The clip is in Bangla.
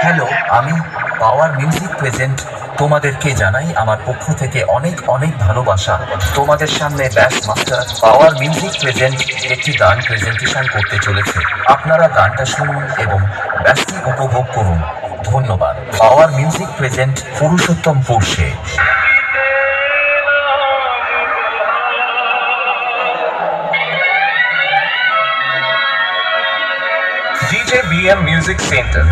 হ্যালো, আমি পাওয়ার মিউজিক প্রেজেন্ট। তোমাদেরকে জানাই আমার পক্ষ থেকে অনেক অনেক ভালোবাসা। তোমাদের সামনে ব্যাস মাস্টার পাওয়ার মিউজিক প্রেজেন্ট একটি গান প্রেজেন্টেশন করতে চলেছে। আপনারা গানটা শুনুন এবং ব্যাসটি উপভোগ করুন। ধন্যবাদ। পাওয়ার মিউজিক প্রেজেন্ট পুরুষোত্তম পুরুষে। DJ BM Music Center.